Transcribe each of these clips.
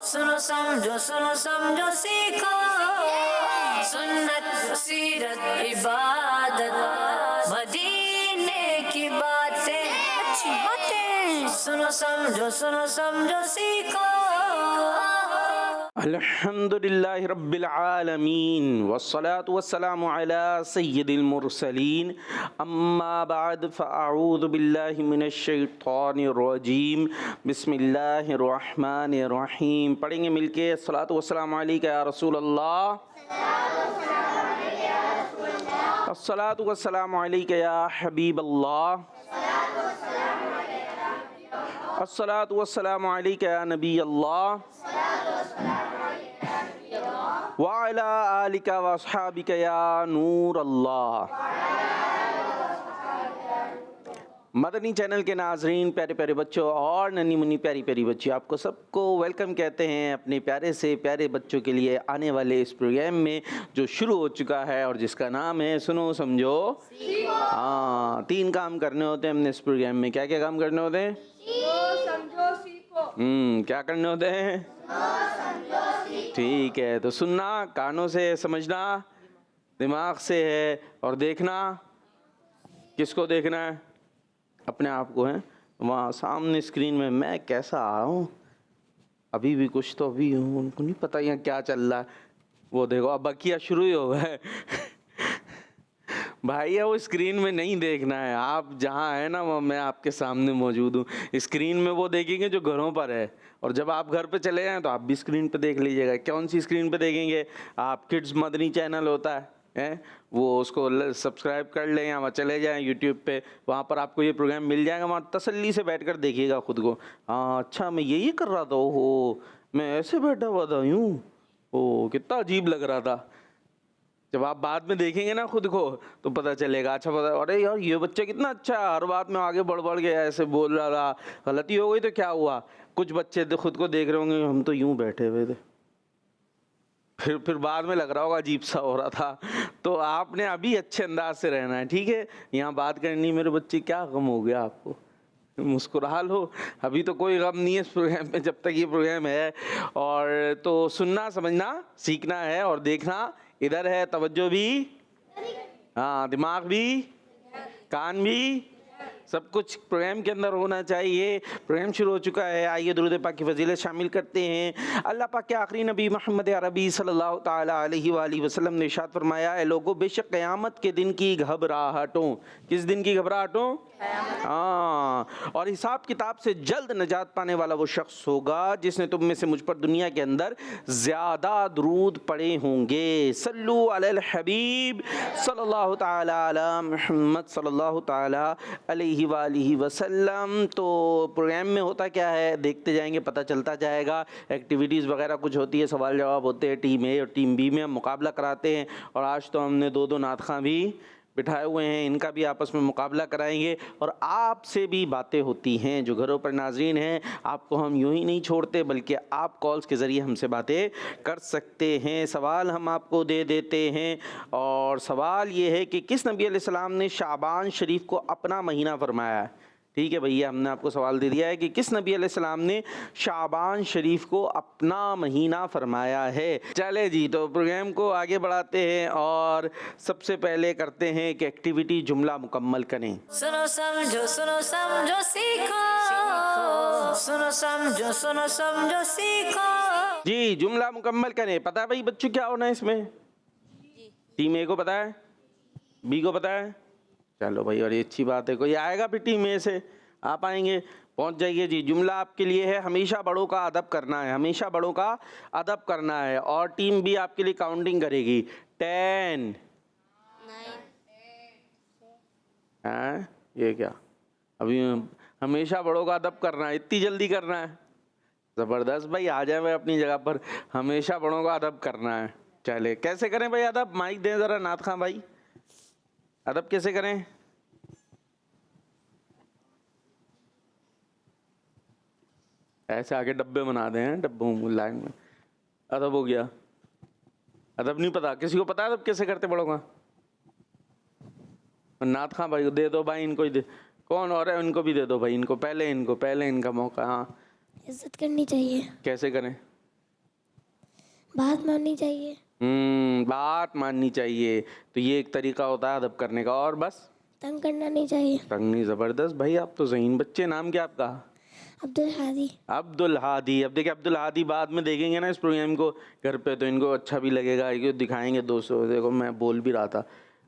सुनो समझो सीखो सुन्नत सीरत इबादत मदीने की बातें अच्छी बातें सुनो समझो सीखो। अल्हम्दुलिल्लाहि रब्बिल आलमीन वस्सलातु वस्सलामु अला सय्यिदिल मुरसलीन अम्मा बाद फ़अऊज़ु बिल्लाहि मिनश शैतानिर रजीम बिस्मिल्लाहिर रहमानिर रहीम। पढ़ेंगे मिलके अस्सलातु वस्सलामु अलैका या रसूल अल्लाह, अस्सलातु वस्सलामु अलैका या हबीब अल्लाह, अस्सलातु वस्सलामु अलैका या नबी अल्लाह व अला आलिका व अस्हाबिका या नूर अल्लाह। मदनी चैनल के नाजरीन, प्यारे प्यारे बच्चों और नन्ही मुन्नी प्यारी प्यारी बच्चियों, आपको सबको वेलकम कहते हैं अपने प्यारे से प्यारे बच्चों के लिए आने वाले इस प्रोग्राम में जो शुरू हो चुका है और जिसका नाम है सुनो समझो सीखो। हाँ, 3 काम करने होते हैं हमने इस प्रोग्राम में। क्या क्या काम करने होते हैं? समझो सीखो। क्या करने होते हैं? ठीक है, तो सुनना कानों से, समझना दिमाग से है, और देखना किसको देखना है? अपने आप को है। वहाँ सामने स्क्रीन में मैं कैसा आ रहा हूँ, अभी भी कुछ तो अभी हूँ, उनको नहीं पता यहाँ क्या चल रहा है। वो देखो अब बकिया शुरू ही हो गए भाई है वो स्क्रीन में नहीं देखना है, आप जहाँ है ना वो मैं आपके सामने मौजूद हूँ। स्क्रीन में वो देखेंगे जो घरों पर है, और जब आप घर पे चले जाएं तो आप भी स्क्रीन पे देख लीजिएगा। कौन सी स्क्रीन पे देखेंगे आप? किड्स मदनी चैनल होता है वो, उसको सब्सक्राइब कर लें या वहाँ चले जाएं यूट्यूब पे, वहाँ पर आपको ये प्रोग्राम मिल जाएगा। वहाँ तसल्ली से बैठ कर देखिएगा खुद को। हाँ अच्छा, मैं यही कर रहा था, ओहो मैं ऐसे बैठा हुआ था यूँ, ओ कितना अजीब लग रहा था। जब आप बाद में देखेंगे ना खुद को तो पता चलेगा। अच्छा पता, अरे यार ये बच्चा कितना अच्छा है, हर बात में आगे बढ़ गया, ऐसे बोल रहा था, गलती हो गई तो क्या हुआ? कुछ बच्चे तो खुद को देख रहे होंगे हम तो यूं बैठे हुए थे, फिर बाद में लग रहा होगा अजीब सा हो रहा था। तो आपने अभी अच्छे अंदाज से रहना है, ठीक है? यहाँ बात करनी, मेरे बच्चे क्या गम हो गया आपको? मुस्कुरा लो, अभी तो कोई गम नहीं है इस प्रोग्राम में जब तक ये प्रोग्राम है। और तो सुनना समझना सीखना है और देखना इधर है, तवज्जो भी, हाँ दिमाग भी, कान भी, सब कुछ प्रोग्राम के अंदर होना चाहिए। प्रोग्राम शुरू हो चुका है, आइए दुरूद पाक की फजीलत शामिल करते हैं। अल्लाह पाक के आखिरी नबी मोहम्मद अरबी सल्लल्लाहु ताला अलैहि वसल्लम ने इरशाद फरमाया है, लोगों बेशक क़यामत के दिन की घबराहटों, किस दिन की घबराहटों? हाँ, और हिसाब किताब से जल्द निजात पाने वाला वो शख्स होगा जिसने तुम में से मुझ पर दुनिया के अंदर ज़्यादा दुरूद पढ़े होंगे। सल्लु अलल हबीब सल्लल्लाहु ताला अला मुहम्मद सल्लल्लाहु ताला अलैहि वसल्लम। तो प्रोग्राम में होता क्या है देखते जाएंगे, पता चलता जाएगा। एक्टिविटीज़ वगैरह कुछ होती है, सवाल जवाब होते हैं, टीम ए और टीम बी में हम मुकाबला कराते हैं। और आज तो हमने 2 नात ख़ां भी बिठाए हुए हैं, इनका भी आपस में मुकाबला कराएंगे। और आपसे भी बातें होती हैं, जो घरों पर नाज़रीन हैं, आपको हम यूं ही नहीं छोड़ते बल्कि आप कॉल्स के ज़रिए हमसे बातें कर सकते हैं। सवाल हम आपको दे देते हैं, और सवाल ये है कि किस नबी अलैहिस्सलाम ने शाबान शरीफ को अपना महीना फरमाया है? ठीक है भैया, हमने आपको सवाल दे दिया है कि किस नबी अलैहिस्सलाम ने शाबान शरीफ को अपना महीना फरमाया है। चले जी, तो प्रोग्राम को आगे बढ़ाते हैं और सबसे पहले करते हैं कि एक्टिविटी जुमला मुकम्मल करें। सुनो समझो सीखो सुनो समझो सीखो। जी, जुमला मुकम्मल करें। पता है भाई बच्चों क्या होना है इसमें? टीम ए को पता है, बी को पता है? चलो भाई, और ये अच्छी बात है। कोई आएगा फिर टीम ए से? आप आएंगे, पहुंच जाइए जी। जुमला आपके लिए है, हमेशा बड़ों का अदब करना है, हमेशा बड़ों का अदब करना है। और टीम बी आपके लिए काउंटिंग करेगी। 10 हैं, ये क्या अभी हमेशा बड़ों का अदब करना है, इतनी जल्दी करना है? ज़बरदस्त भाई, आ जाए मैं अपनी जगह पर। हमेशा बड़ों का अदब करना है। चले कैसे करें भाई अदब? माइक दें ज़रा नात खां भाई, अदब कैसे करें? ऐसे आके डब्बे बना दें, हैं डब्बों में लाइन में। अदब हो गया। अदब नहीं पता किसी को? पता है अदब कैसे करते बड़ों का? नात खां भाई को दे दो भाई, इनको ही दे। कौन और है? इनको भी दे दो भाई, इनको पहले इनका मौका। हाँ, इज्जत करनी चाहिए। कैसे करें? बात माननी चाहिए। बात माननी चाहिए, तो ये एक तरीका होता है अदब करने का। और बस तंग करना नहीं चाहिए। तंग नहीं, जबरदस्त भाई, आप तो ज़हीन बच्चे। नाम क्या आपका? अब्दुल हादी। अब्दुल हादी। अब देखिए अब्दुल हादी बाद में देखेंगे ना इस प्रोग्राम को घर पे, तो इनको अच्छा भी लगेगा, ये दिखाएंगे दोस्तों। देखो मैं बोल भी रहा था,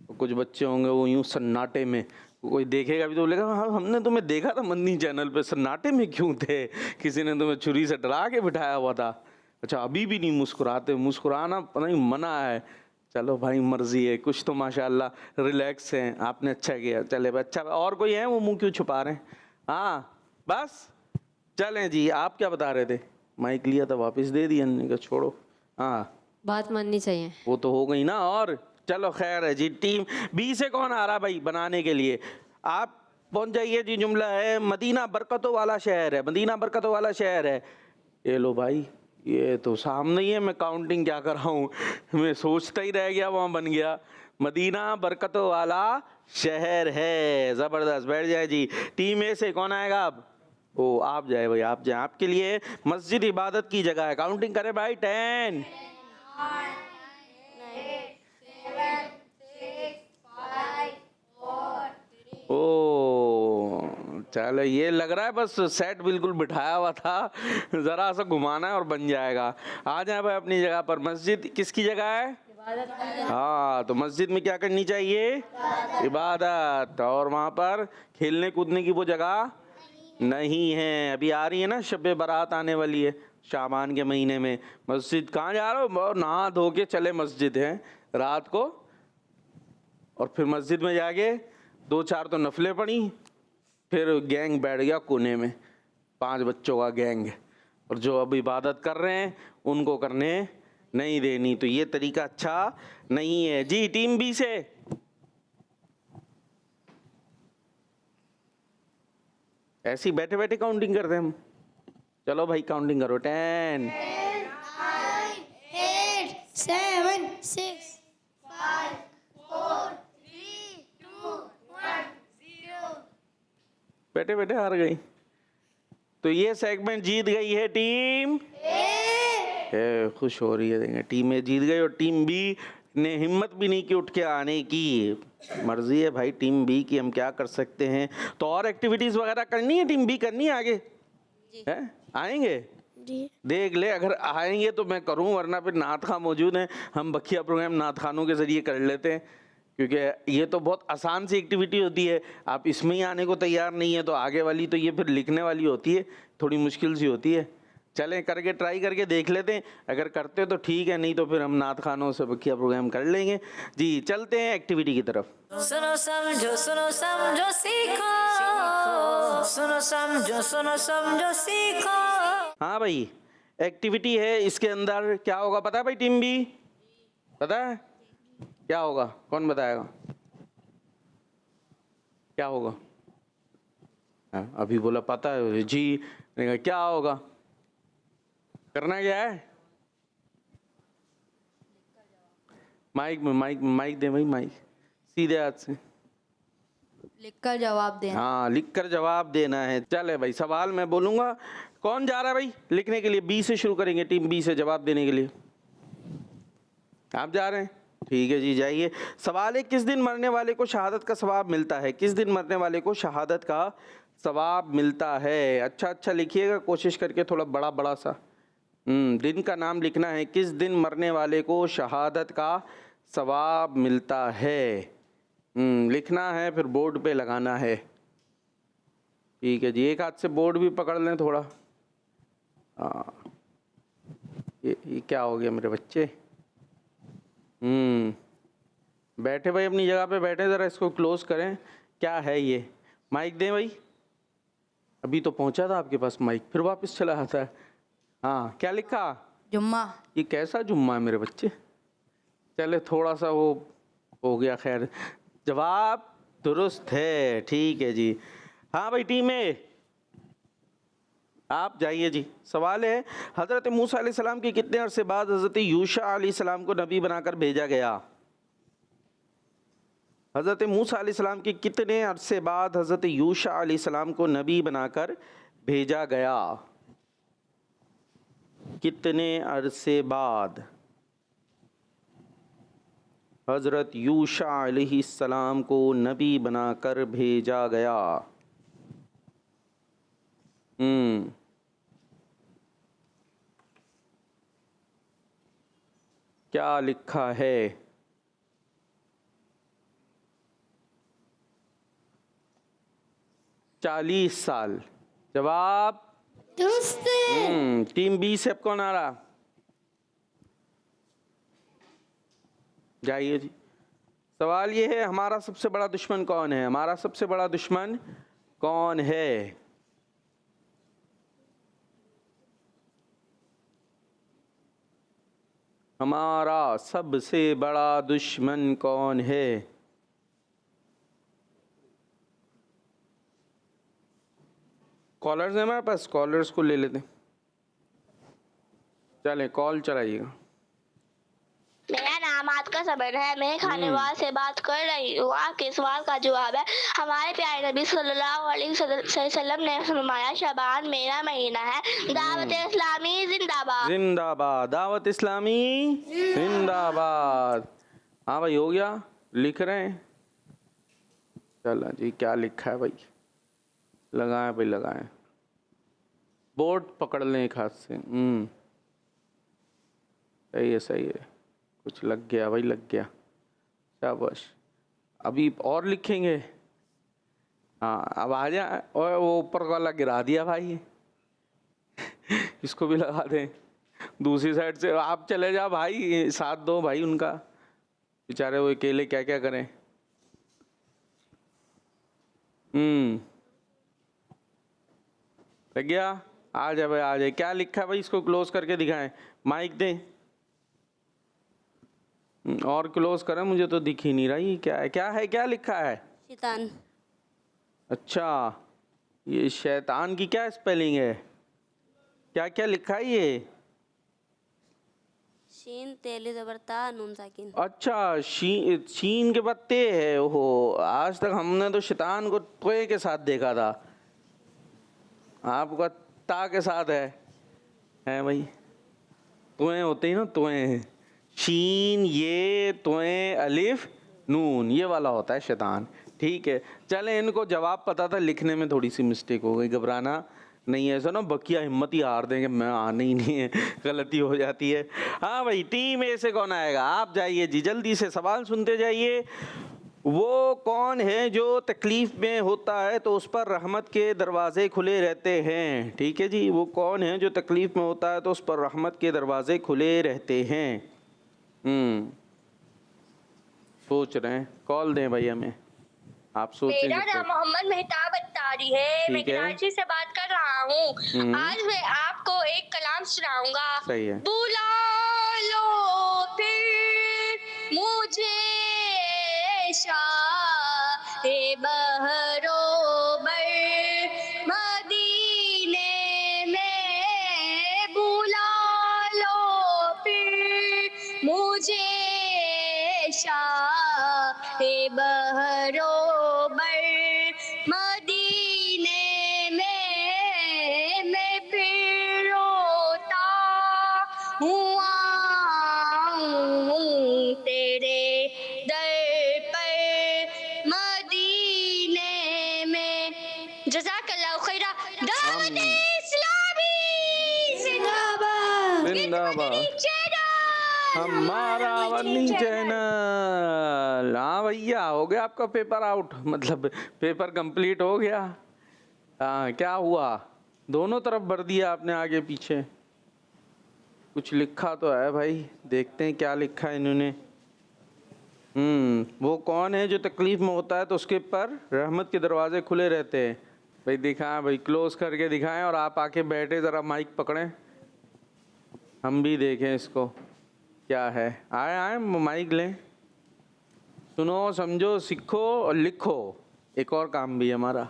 कुछ बच्चे होंगे वो यूं सन्नाटे में, कोई देखेगा भी तो बोलेगा हाँ हमने तुम्हें देखा था मन्नी चैनल पे, सन्नाटे में क्यों थे, किसी ने तुम्हें छुरी से डरा के बिठाया हुआ था। अच्छा अभी भी नहीं मुस्कुराते, मुस्कुराना पता नहीं मना है। चलो भाई मर्जी है, कुछ तो माशाल्लाह रिलैक्स हैं, आपने अच्छा किया। चले भाई अच्छा, और कोई है वो मुंह क्यों छुपा रहे हैं? हाँ बस चलें जी, आप क्या बता रहे थे? माइक लिया था वापस दे दिया, हमने कहा छोड़ो। हाँ बात माननी चाहिए। वो तो हो गई ना। और चलो खैर है जी। टीम बी से कौन आ रहा भाई बनाने के लिए? आप पहुंच जाइए जी। जुमला है मदीना बरकतों वाला शहर है, मदीना बरकतों वाला शहर है। ये लो भाई, ये तो सामने ही है, मैं काउंटिंग क्या कर रहा हूँ, मैं सोचता ही रह गया, वहाँ बन गया मदीना बरकतों वाला शहर है। ज़बरदस्त, बैठ जाए जी। टीम ए से कौन आएगा अब? ओ आप जाए भाई, आप जाए। आपके लिए मस्जिद इबादत की जगह है। काउंटिंग करें भाई। 10 ओ चलो, ये लग रहा है बस सेट बिल्कुल बिठाया हुआ था, जरा सा घुमाना है और बन जाएगा। आ जाए भाई अपनी जगह पर। मस्जिद किसकी जगह है? हाँ, तो मस्जिद में क्या करनी चाहिए? इबादत। और वहाँ पर खेलने कूदने की वो जगह नहीं है। अभी आ रही है ना शब बारात आने वाली है शाबान के महीने में। मस्जिद कहाँ जा रहे हो? नहा धो के चले मस्जिद है रात को, और फिर मस्जिद में जाके 2-4 तो नफलें पड़ी, फिर गैंग बैठ गया कोने में, 5 बच्चों का गैंग, और जो अब इबादत कर रहे हैं उनको करने नहीं देनी। तो ये तरीका अच्छा नहीं है जी। टीम बी से ऐसी बैठे बैठे काउंटिंग करते हैं हम। चलो भाई काउंटिंग करो। 10 8 7 6 5 4 3 2 1 0। बैठे बैठे हार गई, तो ये सेगमेंट जीत गई है टीम ए। खुश हो रही है, देखें टीम ए जीत गई, और टीम बी ने हिम्मत भी नहीं की उठ के आने की। मर्जी है भाई टीम बी की, हम क्या कर सकते हैं। तो और एक्टिविटीज वगैरह करनी है टीम बी, करनी है आगे है? आएंगे जी। देख ले, अगर आएंगे तो मैं करूं, वरना फिर नात खां मौजूद हैं, हम बखिया प्रोग्राम नात खानों के जरिए कर लेते हैं, क्योंकि ये तो बहुत आसान सी एक्टिविटी होती है। आप इसमें ही आने को तैयार नहीं है तो आगे वाली तो ये फिर लिखने वाली होती है, थोड़ी मुश्किल सी होती है। चलें करके ट्राई करके देख लेते हैं, अगर करते तो ठीक है, नहीं तो फिर हम नात खानों से बखिया प्रोग्राम कर लेंगे जी। चलते हैं एक्टिविटी की तरफ। सुनो समझो सीखो, सुनो समझो सीखो। हाँ भाई, एक्टिविटी है, इसके अंदर क्या होगा पता है भाई? टीम बी पता है क्या होगा? कौन बताएगा क्या होगा? हाँ, अभी बोला पता है जी, क्या होगा? करना क्या है? माइक दे भाई, माइक सीधे हाथ से। लिखकर जवाब देना। हाँ, लिखकर जवाब देना है। चले भाई, सवाल मैं बोलूंगा, कौन जा रहा है भाई लिखने के लिए? बी से शुरू करेंगे, टीम बी से जवाब देने के लिए। आप जा रहे हैं? ठीक है जी, जाइए। सवाल है, किस दिन मरने वाले को शहादत का सवाब मिलता है? किस दिन मरने वाले को शहादत का सवाब मिलता है? अच्छा लिखिएगा कोशिश करके, थोड़ा बड़ा सा दिन का नाम लिखना है। किस दिन मरने वाले को शहादत का सवाब मिलता है? लिखना है, फिर बोर्ड पे लगाना है। ठीक है जी, एक हाथ से बोर्ड भी पकड़ लें थोड़ा। हाँ, ये क्या हो गया मेरे बच्चे? बैठे भाई अपनी जगह पे बैठे, ज़रा इसको क्लोज करें। क्या है ये? माइक दें भाई। अभी तो पहुंचा था आपके पास माइक, फिर वापस चला आता है। हाँ, क्या लिखा? जुम्मा। ये कैसा जुम्मा है मेरे बच्चे? चले थोड़ा सा वो हो गया, खैर जवाब दुरुस्त है। ठीक है जी। हाँ भाई, टीम ए आप जाइए जी। सवाल है, हज़रत मूसा अलैहिस्सलाम के कितने अरसे बाद हज़रत यूशा अलैहिस्सलाम को नबी बनाकर भेजा गया? हज़रत मूसा अलैहिस्सलाम के कितने अरसे बाद हज़रत यूशा अलैहिस्सलाम को नबी बनाकर भेजा गया? कितने अरसे बाद? हज़रत यूशा अलैहिस्सलाम को नबी बनाकर भेजा गया। क्या लिखा है? 40 साल। जवाब दुरुस्त। टीम बी से अब कौन आ रहा? जाइए जी। सवाल ये है, हमारा सबसे बड़ा दुश्मन कौन है? हमारा सबसे बड़ा दुश्मन कौन है? हमारा सबसे बड़ा दुश्मन कौन है? कॉलर्स है हमारे पास, कॉलर्स को ले लेते हैं। चले कॉल चलाइएगा। मेरा नाम आतिका सबर है। मैं खानेवाल से बात कर रही हूँ। आपके सवाल का जवाब है, हमारे प्यारे नबी सल्लल्लाहु अलैहि वसल्लम ने फरमाया, शबान मेरा महीना है। दावत इस्लामी जिंदाबाद। जिंदाबाद। दावत इस्लामी जिंदाबाद। हाँ भाई, हो गया? लिख रहे हैं? चलो जी, क्या लिखा है भाई? लगाएं भाई, लगाएं। बोर्ड पकड़ लें एक हाथ से। सही है, सही है। कुछ लग गया भाई, लग गया। शाबाश। अभी और लिखेंगे। हाँ, अब आ जा। और वो ऊपर वाला गिरा दिया भाई। इसको भी लगा दें दूसरी साइड से। आप चले जाओ भाई, साथ दो भाई उनका। बेचारे वो अकेले क्या क्या करें। लग गया? आ जाए भाई, आ जाए। क्या लिखा है भाई? इसको क्लोज करके दिखाएं। माइक दें और क्लोज करें। मुझे तो दिख ही नहीं रहा ये क्या है। क्या है? क्या लिखा है? शैतान। अच्छा, ये शैतान की क्या स्पेलिंग है? क्या क्या लिखा है ये? शीन तेली जबरता नून साकिन। अच्छा, शीन के बाद ते है। ओहो, आज तक हमने तो शैतान को त्वे के साथ देखा था। आपका ता के साथ है भाई। त्वे होते ही ना, त्वे। शीन ये त्वे अलिफ नून, ये वाला होता है शैतान। ठीक है, चले। इनको जवाब पता था, लिखने में थोड़ी सी मिस्टेक हो गई। घबराना नहीं है। ऐसा ना बकिया हिम्मत ही हार देंगे, मैं आना ही नहीं है, गलती हो जाती है। हाँ भाई, टीम ए से कौन आएगा? आप जाइए जी, जल्दी से सवाल सुनते जाइए। वो कौन है जो तकलीफ में होता है तो उस पर रहमत के दरवाजे खुले रहते हैं? ठीक है जी, वो कौन है जो तकलीफ में होता है तो उस पर रहमत के दरवाजे खुले रहते हैं? सोच रहे हैं। कॉल दें भाई हमें। आप सोचें। मेरा नाम मोहम्मद मेहताब अत्तारी है। मैं ठीक है। कराची से बात कर रहा हूँ। आज मैं आपको एक कलाम सुनाऊंगा। सही है। बुला लो फिर मुझे शाहे बहरो बर मदीने में। बुला लो फिर मुझे शाहे बहरो बर मदीने में। मैं फिर रोता हुआ हूँ तेरे दर पर मदीने में। जज़ाकल्लाह खैरा। दावत इस्लामी जिंदाबाद। जिंदाबाद। हमारा वनी चैनल। हाँ भैया, हो गया आपका पेपर आउट, मतलब पेपर कंप्लीट हो गया। हाँ, क्या हुआ? दोनों तरफ भर दिया आपने, आगे पीछे। कुछ लिखा तो है भाई, देखते हैं क्या लिखा है इन्होंने। वो कौन है जो तकलीफ में होता है तो उसके पर रहमत के दरवाजे खुले रहते हैं? भाई दिखाएं भाई, क्लोज करके दिखाएं। और आप आके बैठे, ज़रा माइक पकड़ें, हम भी देखें इसको क्या है। आए आए, माइक लें। सुनो, समझो, सीखो और लिखो। एक और काम भी है हमारा।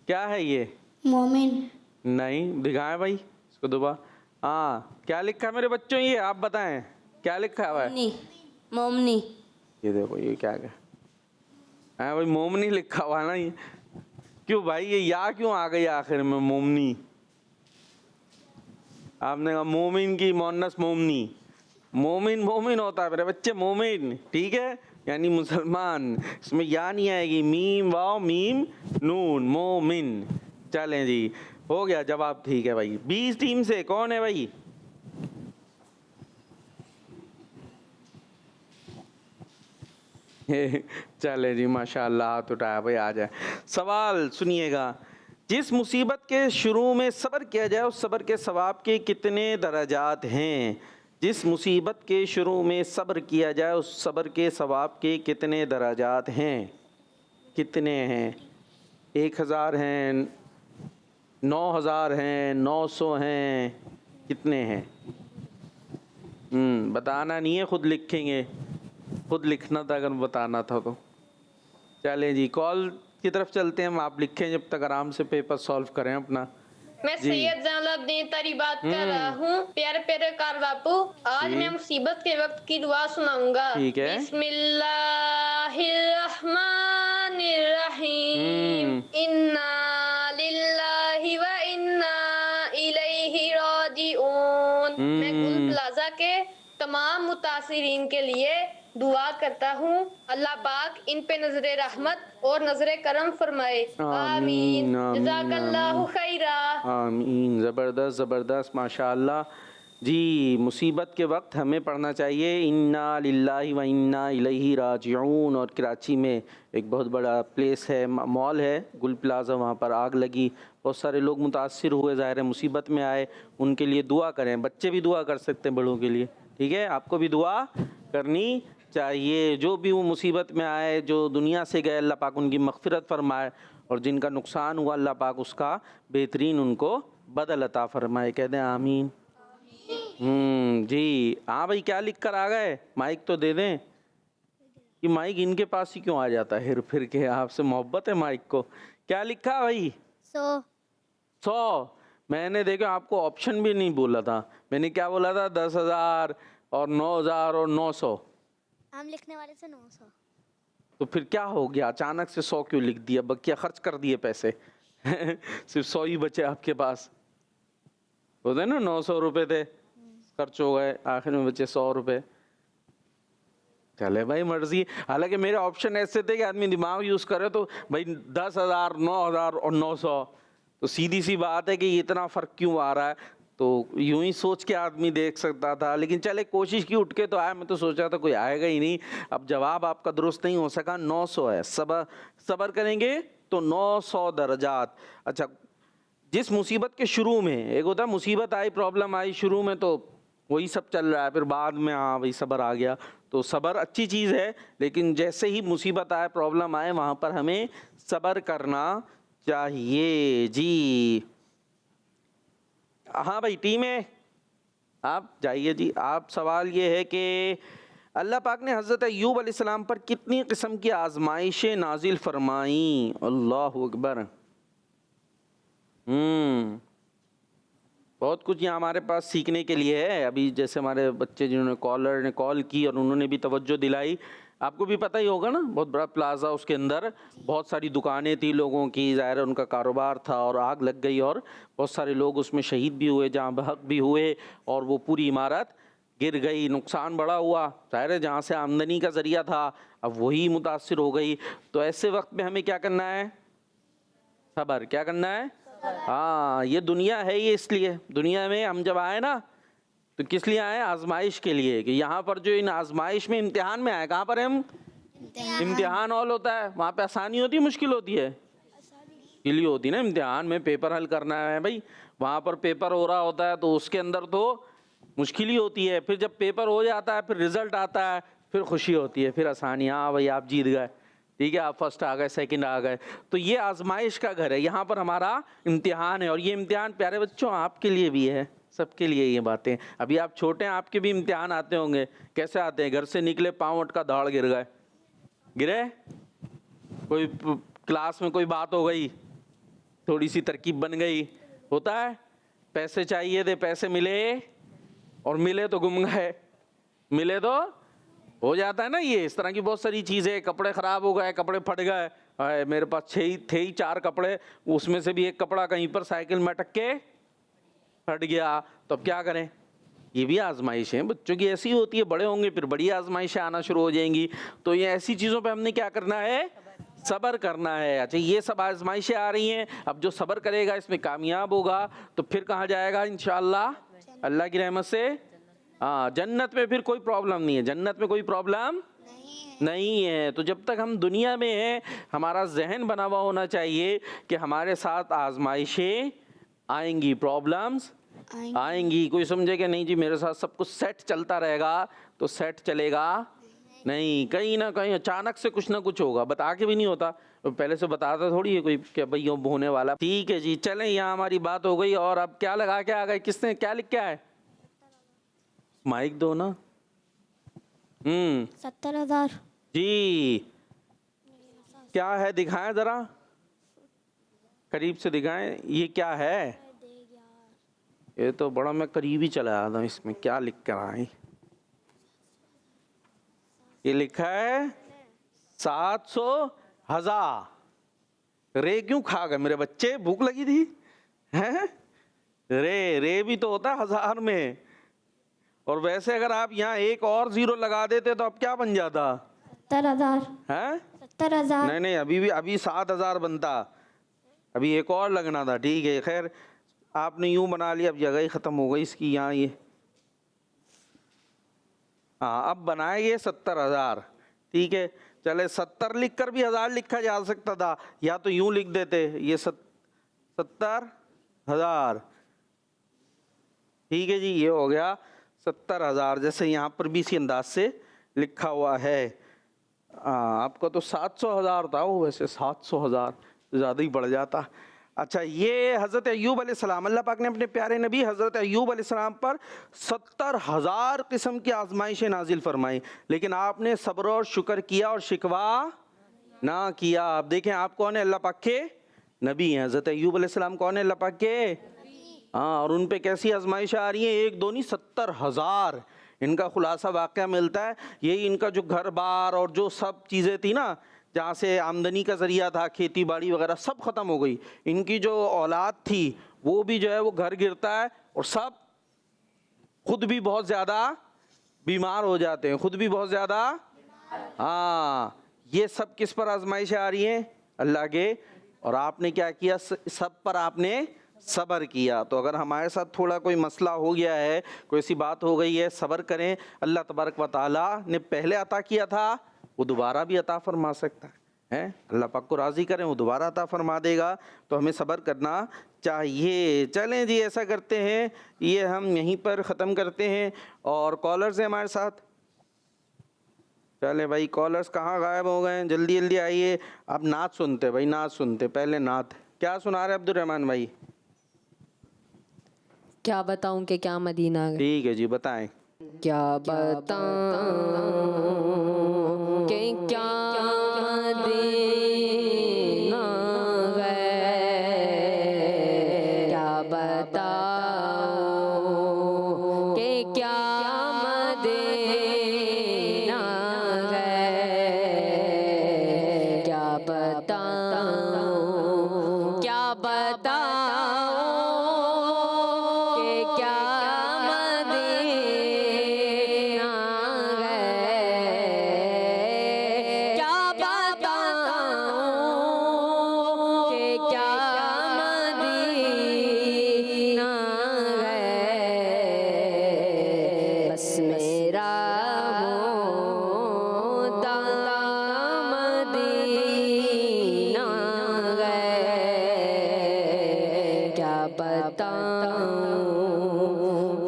क्या है ये? मोमिन। नहीं, दिखाएं भाई इसको दोबारा। हाँ, क्या लिखा है मेरे बच्चों? ये आप बताएं, क्या लिखा हुआ है? मोमनी। ये देखो, ये क्या है? हाँ भाई, मोमनी लिखा हुआ ना ये। क्यों भाई, ये या क्यों आ गई आखिर में मोमनी? आपने कहा मोमिन की मोन्नस मोमनी। मोमिन मोमिन होता है मेरे बच्चे, मोमिन। ठीक है, यानी मुसलमान। इसमें या नहीं आएगी, मीम वाव मीम नून, मोमिन। चलें जी, हो गया जवाब, ठीक है भाई। 20 टीम से कौन है भाई? चले जी, माशाल्लाह, हाथ उठाया भाई, आ जाए। सवाल सुनिएगा, जिस मुसीबत के शुरू में सब्र किया जाए उस सब्र के सवाब के कितने दर्जात हैं? जिस मुसीबत के शुरू में सब्र किया जाए उस सब्र के सवाब के कितने दर्जात हैं? कितने हैं? 1000 हैं, 9000 हैं, 900 हैं, कितने हैं? बताना नहीं है, खुद लिखेंगे, खुद लिखना था अगर बताना था तो। चलें जी, कॉल की तरफ चलते हैं हम, आप लिखें जब तक, आराम से पेपर सॉल्व करें अपना। मैं सैयद जैनुलब्दीन तारी बात कर रहा हूँ। प्यारे प्यारे कार बापू, आज मैं मुसीबत के वक्त की दुआ सुनाऊंगा। ठीक है। बिस्मिल्लाहिर्रहमानिर्रहीम, इन्ना लिल्लाहि व इन्ना इलैहि राजिऊन। मैं गुल प्लाजा के तमाम मुतासिरीन के लिए दुआ करता हूँ, अल्लाह पाक इन पे नजरे रहमत और नजरे करम फरमाए। आमीन। जज़ाकल्लाहु खैरा। आमीन। ज़बरदस्त ज़बरदस्त, माशाअल्लाह जी। मुसीबत के वक्त हमें पढ़ना चाहिए इन्ना लिल्लाहि व इन्ना इलैहि राजिऊन। और कराची में एक बहुत बड़ा प्लेस है, मॉल है गुल प्लाजा, वहाँ पर आग लगी, बहुत सारे लोग मुतासिर हुए, ज़ाहिर है मुसीबत में आए, उनके लिए दुआ करें। बच्चे भी दुआ कर सकते हैं बड़ों के लिए, ठीक है? आपको भी दुआ करनी चाहिए। जो भी वो मुसीबत में आए, जो दुनिया से गए, अल्लाह पाक उनकी मग़फ़िरत फरमाए, और जिनका नुकसान हुआ अल्लाह पाक उसका बेहतरीन उनको बदल अता फरमाए। कह दें आमीन। जी हाँ भाई, क्या लिख कर आ गए? माइक तो दे दें। कि माइक इनके पास ही क्यों आ जाता है फिर के? आपसे मोहब्बत है माइक को। क्या लिखा भाई? 100। मैंने देखो आपको ऑप्शन भी नहीं बोला था, मैंने क्या बोला था? 10,000 और 9,000 और 900। हम लिखने वाले थे 900। तो फिर क्या हो गया, अचानक से 100 क्यों लिख दिया? बकिया खर्च कर दिए पैसे। सिर्फ 100 ही बचे आपके पास, होते ना 900 रुपए थे, खर्च हो गए, आखिर में बचे 100 रुपए। चले भाई मर्जी। हालांकि मेरे ऑप्शन ऐसे थे कि आदमी दिमाग यूज करे तो भाई 10,000, 9,000 और 900, तो सीधी सी बात है कि इतना फर्क क्यों आ रहा है? तो यूं ही सोच के आदमी देख सकता था, लेकिन चले कोशिश की, उठ के तो आया। मैं तो सोचा था कोई आएगा ही नहीं। अब जवाब आपका दुरुस्त नहीं हो सका, 900 है। सब्र करेंगे तो 900 दर्जात। अच्छा, जिस मुसीबत के शुरू में, एक होता मुसीबत आई, प्रॉब्लम आई शुरू में तो वही सब चल रहा है, फिर बाद में हाँ भाई सब्र आ गया, तो सब्र अच्छी चीज़ है, लेकिन जैसे ही मुसीबत आए, प्रॉब्लम आए, वहाँ पर हमें सब्र करना चाहिए जी। हाँ भाई, टीम है, आप जाइए जी। आप सवाल ये है कि अल्लाह पाक ने हज़रत अय्यूब अलैहिस्सलाम पर कितनी किस्म की आजमाइशें नाजिल फरमाई? अल्लाहु अकबर। बहुत कुछ यहाँ हमारे पास सीखने के लिए है। अभी जैसे हमारे बच्चे जिन्होंने कॉलर ने कॉल की और उन्होंने भी तवज्जो दिलाई, आपको भी पता ही होगा ना, बहुत बड़ा प्लाजा, उसके अंदर बहुत सारी दुकानें थी लोगों की, ज़ाहिर है उनका कारोबार था, और आग लग गई और बहुत सारे लोग उसमें शहीद भी हुए, जहाँ बहक भी हुए, और वो पूरी इमारत गिर गई, नुकसान बड़ा हुआ। ज़ाहिर है जहाँ से आमदनी का ज़रिया था अब वही मुतासिर हो गई। तो ऐसे वक्त में हमें क्या करना है? सब्र। क्या करना है? हाँ, ये दुनिया है, ये इसलिए दुनिया में हम जब आए ना तो किस लिए आए? आजमाइश के लिए, कि यहाँ पर जो इन आजमाइश में, इम्तिहान में आए। कहाँ पर हम? इम्तिहान हॉल होता है, वहाँ पे आसानी होती है मुश्किल होती है? मुश्किल ही होती है ना। इम्तिहान में पेपर हल करना है भाई, वहाँ पर पेपर हो रहा होता है तो उसके अंदर तो मुश्किल ही होती है। फिर जब पेपर हो जाता है, फिर रिजल्ट आता है, फिर खुशी होती है, फिर आसानी। हाँ भाई आप जीत गए, ठीक है, आप फर्स्ट आ गए, सेकंड आ गए। तो ये आजमाइश का घर है, यहाँ पर हमारा इम्तिहान है। और ये इम्तिहान प्यारे बच्चों आपके लिए भी है, सबके लिए ये बातें। अभी आप छोटे हैं, आपके भी इम्तिहान आते होंगे। कैसे आते हैं? घर से निकले, पाँव अटका, दाढ़ गिर गए, गिरे, कोई क्लास में कोई बात हो गई, थोड़ी सी तरकीब बन गई, होता है। पैसे चाहिए थे, पैसे मिले, और मिले तो गुम गए, मिले तो हो जाता है ना। ये इस तरह की बहुत सारी चीज़ें। कपड़े ख़राब हो गए, कपड़े फट गए, मेरे पास थे ही 4 कपड़े, उसमें से भी एक कपड़ा कहीं पर साइकिल में अटक के फट गया, तो अब क्या करें? ये भी आजमाइशें बच्चों की ऐसी होती है, बड़े होंगे फिर बड़ी आजमाइशें आना शुरू हो जाएंगी। तो ये ऐसी चीज़ों पे हमने क्या करना है, सब्र करना है। अच्छा ये सब आजमाइशें आ रही हैं, अब जो सब्र करेगा इसमें कामयाब होगा तो फिर कहाँ जाएगा इंशाअल्लाह, अल्लाह की रहमत से हाँ जन्नत में। फिर कोई प्रॉब्लम नहीं है, जन्नत में कोई प्रॉब्लम नहीं है। तो जब तक हम दुनिया में हैं हमारा जहन बना हुआ होना चाहिए कि हमारे साथ आजमाइशें आएंगी, प्रॉब्लम्स आएंगी। कोई समझे कि नहीं जी मेरे साथ सब कुछ सेट चलता रहेगा, तो सेट चलेगा नहीं, कहीं ना कहीं अचानक से कुछ ना कुछ होगा, बता के भी नहीं होता, तो पहले से बताता थोड़ी है कोई क्या भाई यूँ होने वाला। ठीक है जी, चलें यहाँ हमारी बात हो गई। और अब क्या लगा के आ गए, किसने क्या लिख के आए, माइक दो ना। 70,000। जी क्या है, दिखाएं जरा, करीब से दिखाएं, ये क्या है। ये तो बड़ा मैं करीब ही चला आया था, इसमें क्या लिख कर आए, ये लिखा है 700,000। रे क्यों खा गए मेरे बच्चे, भूख लगी थी हैं। रे भी तो होता है हजार में। और वैसे अगर आप यहाँ एक और जीरो लगा देते तो अब क्या बन जाता, 70,000 है 70,000। नहीं अभी 7,000 बनता, अभी एक और लगना था। ठीक है खैर आपने यूं बना लिया, अब जगह ही खत्म हो गई इसकी यहाँ ये। हाँ अब बनाएंगे 70,000। ठीक है चले 70 लिख कर भी 1000 लिखा जा सकता था, या तो यूं लिख देते ये 70,000। ठीक है जी, ये हो गया 70,000, जैसे यहाँ पर भी इसी अंदाज से लिखा हुआ है। आपका तो 700,000 था वो, वैसे 700,000 ज़्यादा ही बढ़ जाता। अच्छा ये हज़रत अय्यूब अलैहिस्सलाम, अल्लाह पाक ने अपने प्यारे नबी हज़रत अय्यूब अलैहिस्सलाम पर 70,000 किस्म की आजमाइशें नाजिल फरमाई, लेकिन आपने सब्र और शुक्र किया और शिकवा ना किया। आप देखें आप कौन है, अल्लाह पाक के नबी हैं। हज़रत अय्यूब अलैहिस्सलाम कौन है, अल्लाह पाक के हाँ। और उन पे कैसी आजमाइश आ रही है, एक दो नहीं 70,000। इनका खुलासा वाक़या मिलता है, यही इनका जो घर बार और जो सब चीज़ें थी ना, जहाँ से आमदनी का ज़रिया था, खेती बाड़ी वगैरह सब ख़त्म हो गई। इनकी जो औलाद थी वो भी जो है वो घर गिरता है, और सब खुद भी बहुत ज़्यादा बीमार हो जाते हैं, खुद भी बहुत ज़्यादा हाँ। ये सब किस पर आजमाइश आ रही है, अल्लाह के। और आपने क्या किया, सब पर आपने सब्र किया। तो अगर हमारे साथ थोड़ा कोई मसला हो गया है, कोई ऐसी बात हो गई है, सब्र करें। अल्लाह तबारक व तआला ने पहले अता किया था, वो दोबारा भी अता फरमा सकता है। अल्लाह पाक को राज़ी करें, वो दोबारा अता फरमा देगा। तो हमें सब्र करना चाहिए। चलें जी ऐसा करते हैं, ये हम यहीं पर ख़त्म करते हैं। और कॉलर्स हैं हमारे साथ, चले भाई कॉलर्स कहाँ गायब हो गए, जल्दी जल्दी आइए। आप नात सुनते भाई, नात सुनते, पहले नात क्या सुना रहे अब्दुर्रहमान भाई। क्या बताऊं कि क्या मदीना गए। ठीक है जी बताएं। क्या बताऊं कि क्या मदीना गए, क्या बताऊं कि क्या मदीना गए, क्या बताऊं, क्या बताऊं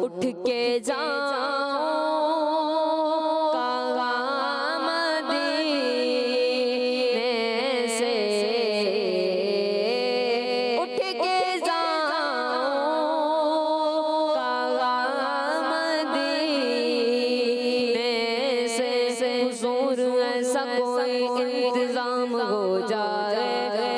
उठ के जाऊं कागा मदीने से, उठ के जाऊं कागा मदीने से, हुजूर ऐसा कोई इंतजाम हो जाए,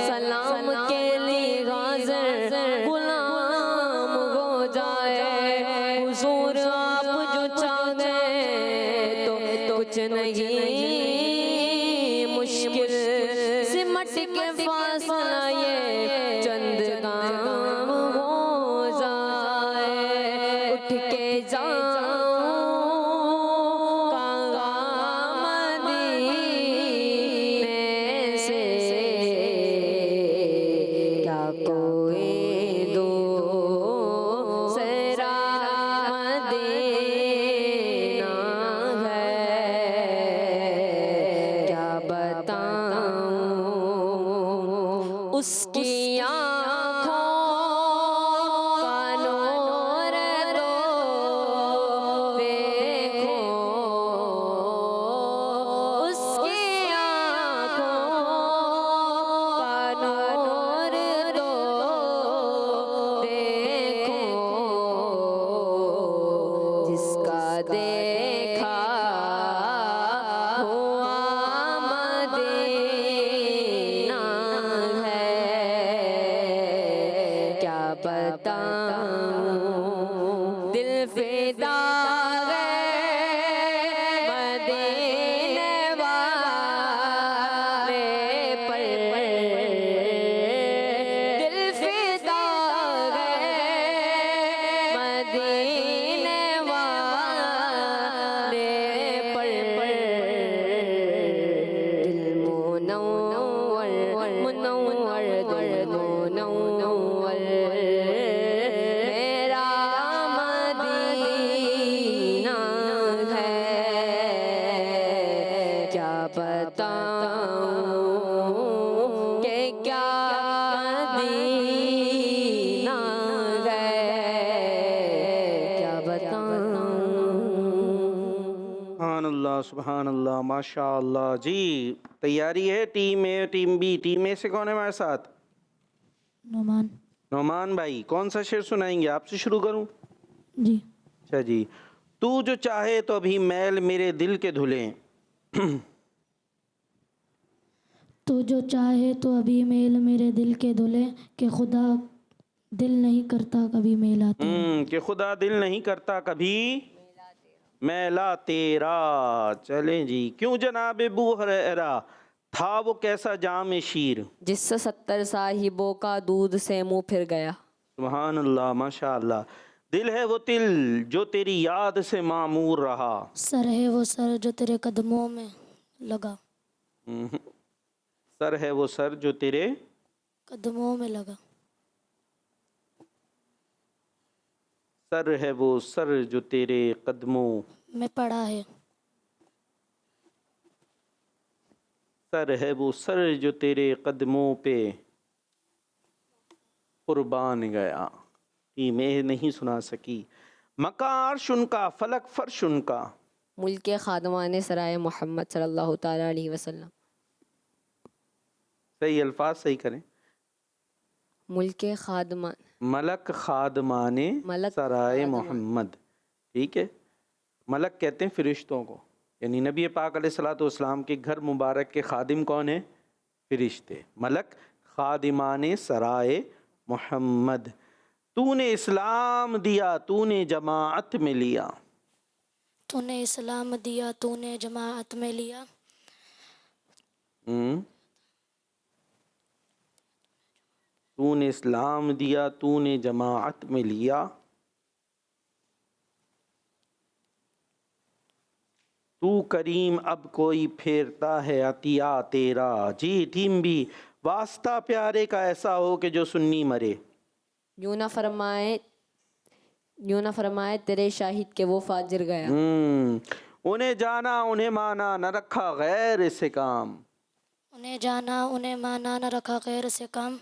सलाम के लिए हाज़िर गुलाम हो जाए। हुजूर आप जो चाहे तो कुछ नहीं मुश्किल, सिमट के फासला ये चंद काम हो जाए। उठ के जा उसकी आँखों का नूर तो देखो, उसकी आँखों का नूर तो देखो, जिसका देखा हुआ मदीना है, क्या बताऊं दिल फिदा है मदीने वाले पर, दिल फिदा है मदीने वाले पर, दिल मुनव्वर मुनव्वर दिल मुनव्वर मेरा मदीना है, क्या बताऊं कि क्या मदीना है, क्या बताऊं। सुभान अल्लाह, सुभान अल्लाह, माशा अल्लाह। जी तैयारी है? टीम ए, टीम बी। टीम ए से कौन है हमारे साथ? नोमान। नोमान भाई, कौन सा शेर सुनाएंगे? आपसे शुरू करूं? जी। अच्छा जी। तू जो चाहे तो अभी मैल मेरे दिल के धुले, तू जो चाहे तो अभी मेल मेरे दिल के धुले, कि खुदा दिल नहीं करता कभी मेला तेरा। कि खुदा दिल नहीं करता कभी मैला तेरा। चलें जी। क्यों जनाब बू हुरैरा था वो कैसा जाम शीर, जिससे 70 साहिबों का दूध से मुंह फिर गया। सुभान अल्लाह, माशा अल्लाह। दिल है वो तिल जो तेरी याद से मामूर रहा, सर है वो सर जो तेरे कदमों में लगा, सर है वो सर जो तेरे कदमों में लगा। सर है वो सर जो तेरे कदमों में पड़ा है, सर है वो सर जो तेरे कदमों पे कुर्बान गया। ये मैं नहीं सुना सकी। मकार उनका फलक फर्श उनका, मुल्क खादमान सराय मोहम्मद सल्लल्लाहु ताला अलैहि वसल्लम। सही अल्फाज सही करें। मुल्क खादमान, मलक खादमाने मलक सराय खादमान। मोहम्मद। ठीक है। मलक कहते हैं फरिश्तों को, यानी नबी पाक अलैहिस्सलातु वस्सलाम के घर मुबारक के खादिम कौन है? फरिश्ते। मलक खादिमाने सराय मोहम्मद। तूने इस्लाम दिया तूने जमाअत में लिया, तूने इस्लाम दिया तूने जमाअत में लिया, तूने इस्लाम दिया तूने जमाअत में लिया, तू करीम अब कोई फेरता है अतिया तेरा। जी टीम भी। वास्ता प्यारे का ऐसा हो कि जो सुन्नी मरे, यूं ना फरमाए तेरे शाहिद के वो फाजिर गया। उन्हें जाना उन्हें माना न रखा गैर से काम, उन्हें जाना उन्हें माना न रखा गैर से काम।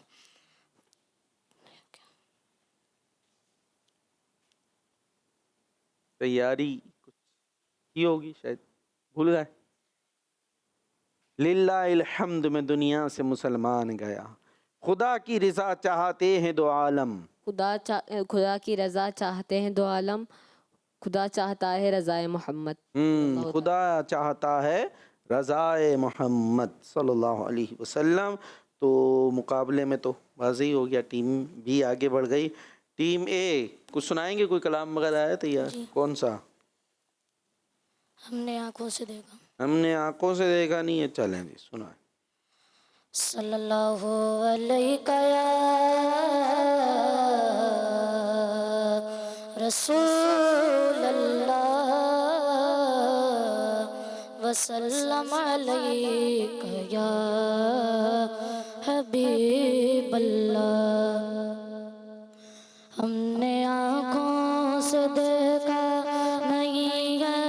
तैयारी की होगी शायद, भूल गए। लिल्लाहिल हम्द में दुनिया से मुसलमान गया, खुदा की रज़ा चाहते हैं दो आलम, खुदा की रज़ा चाहते हैं दो आलम, खुदा चाहता है रज़ाए मोहम्मद। खुदा चाहता है रज़ाए मोहम्मद सल्लल्लाहु अलैहि वसल्लम। तो मुकाबले में तो वाज़ी हो गया, टीम भी आगे बढ़ गई। टीम ए कुछ सुनाएंगे, कोई कलाम वगैरह है तैयार? कौन सा? हमने आंखों से देखा, हमने आंखों से देखा नहीं है, चलें जी सुनाए। सल्लल्लाहु अलैहि रसूल अल्लाह वसल्लम अलैका या हबीब अल्लाह। हमने आँखों से देखा नहीं है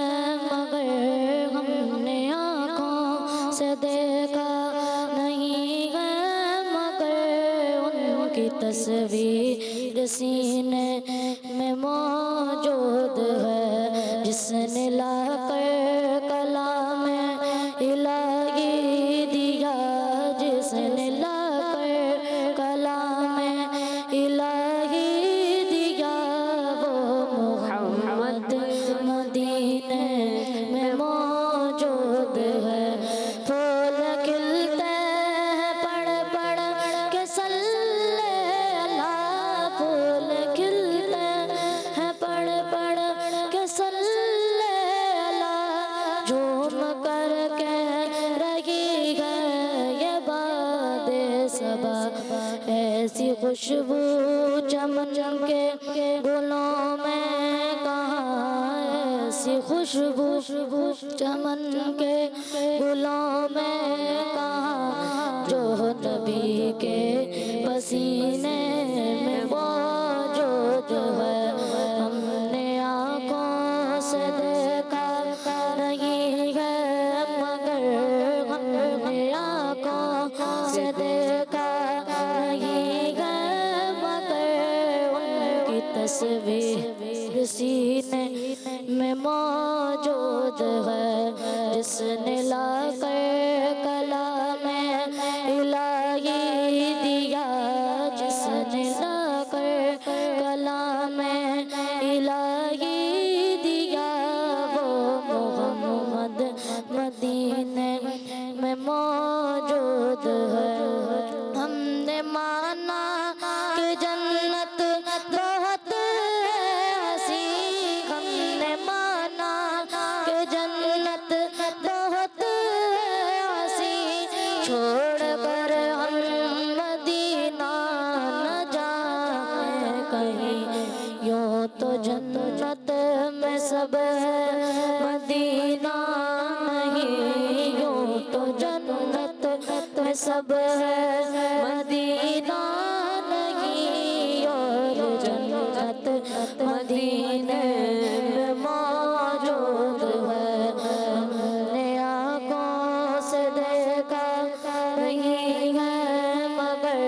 मगर, हमने आँखों से देखा नहीं है मगर, तस्वीर सीने में मौजूद है, जिसने लाकर कलाम इलाही दिया, जिसने लाकर कलाम इलाही दिया, वो मोहम्मद मदीने में मौजूद है। फूल खिलते हैं पढ़ पढ़ के सल्ले अल्लाह, फूल खिलते हैं पढ़ पढ़ के सल्ले अल्लाह, झूम कर कह रही है ये बादे सबा, ऐसी खुशबू चमन के गुलों में कहाँ, ऐसी खुशबू चमन के गुलों में कहाँ, जो नबी के पसीने में मौजूद है। हमने आँखों से देखा नहीं है, मगर हमने आँखों से देखा नहीं है, मगर उनकी तस्वीर सीने में मौजूद है, जिसने लाकर कलाम इलाही दिया, जिसने लाकर कलाम इलाही दिया, वो मोहम्मद मदीने में मौजूद है। हमने माना कि जन्नत बहुत हसी, हमने माना कि जन्नत बहुत हसी, छोड़ कर हम मदीना न जाए कहीं, यूं तो जन्नत में सब है मदीना नहीं, यूं तो जन्नत में सब है मदीना नहीं, और जन्नत मदीने में मौजूद है। हमने आँखों से देखा नहीं है, मगर